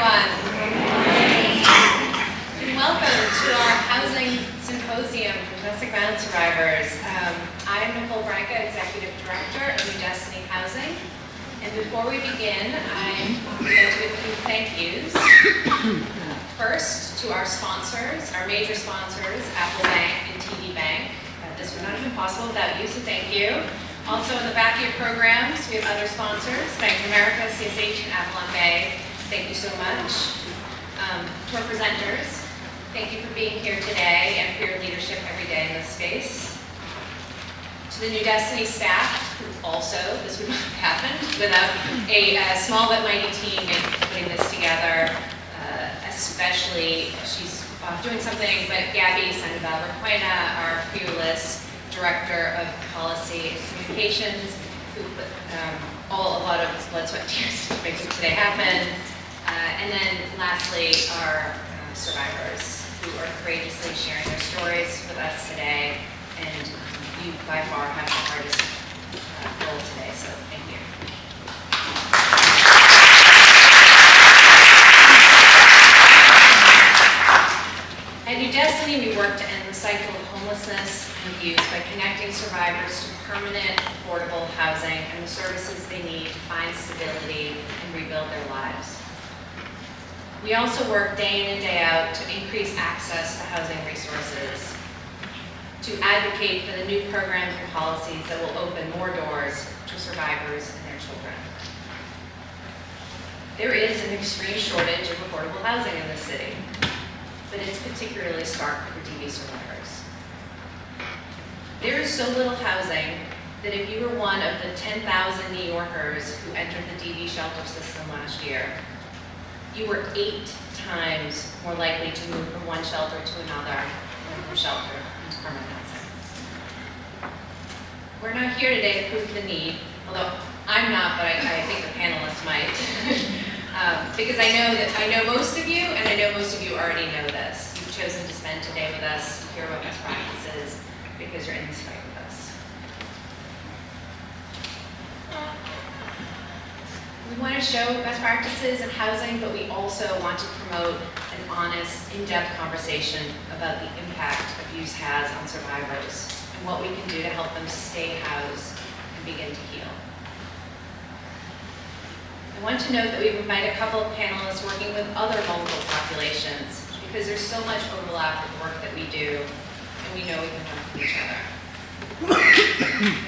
everyone. And welcome to our Housing Symposium for Domestic Violence Survivors. I'm Nicole Branca, Executive Director of New Destiny Housing. And before we begin, I'm going to do a few thank yous. First, to our sponsors, our major sponsors, Apple Bank and TD Bank. This would not have been possible without you, so thank you. Also in the back of your programs, we have other sponsors, Bank of America, CSH, and Avalon Bay. Thank you so much. To our presenters, thank you for being here today and for your leadership every day in this space. To the New Destiny staff, who also, this would not have happened without a small but mighty team in putting this together, especially, she's doing something, but Gabby Sandoval-Requena, our fearless Director of Policy and Communications, who put a lot of blood, sweat, and tears to make today happen. And then lastly, our survivors who are courageously sharing their stories with us today. And you by far have the hardest role today, so thank you. At New Destiny, we work to end the cycle of homelessness and abuse by connecting survivors to permanent, affordable housing and the services they need to find stability and rebuild their lives. We also work day in and day out to increase access to housing resources, to advocate for the new programs and policies that will open more doors to survivors and their children. There is an extreme shortage of affordable housing in this city, but it's particularly stark for DV survivors. There is so little housing that if you were one of the 10,000 New Yorkers who entered the DV shelter system last year, you were 8 times more likely to move from one shelter to another than from shelter into permanent housing. We're not here today to prove the need, although I'm not, but I think the panelists might. Because I know most of you, and I know most of you already know this. You've chosen to spend today with us, to hear about best practices, because you're in this fight with us. We want to show best practices in housing, but we also want to promote an honest, in-depth conversation about the impact abuse has on survivors and what we can do to help them stay housed and begin to heal. I want to note that we've invited a couple of panelists working with other vulnerable populations because there's so much overlap with the work that we do, and we know we can learn from each other.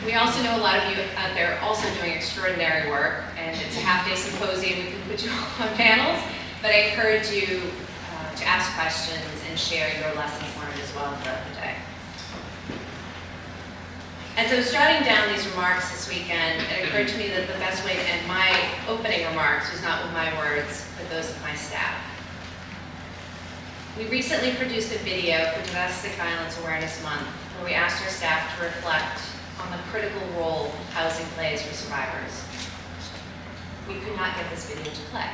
We also know a lot of you out there are also doing extraordinary work, and it's a half-day symposium. We can put you all on panels, but I encourage you to ask questions and share your lessons learned as well throughout the day. As I was jotting down these remarks this weekend, it occurred to me that the best way to end my opening remarks was not with my words, but those of my staff. We recently produced a video for Domestic Violence Awareness Month, where we asked our staff to reflect on the critical role housing plays for survivors. We could not get this video to play.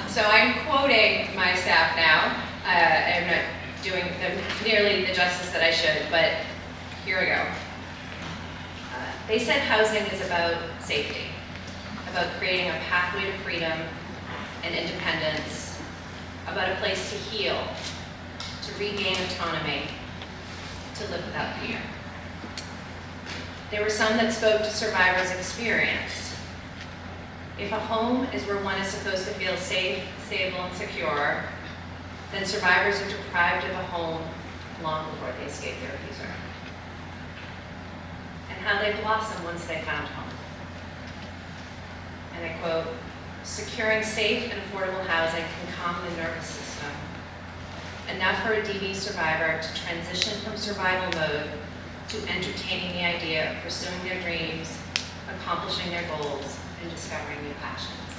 So I'm quoting my staff now. I'm not doing them nearly the justice that I should, but here we go. They said housing is about safety, about creating a pathway to freedom and independence, about a place to heal, to regain autonomy, to live without fear. There were some that spoke to survivors' experience. If a home is where one is supposed to feel safe, stable, and secure, then survivors are deprived of a home long before they escape their abuser. And how they blossom once they found home. And I quote, "Securing safe and affordable housing can calm the nervous system, enough for a DV survivor to transition from survival mode to entertaining the idea of pursuing their dreams, accomplishing their goals, and discovering new passions."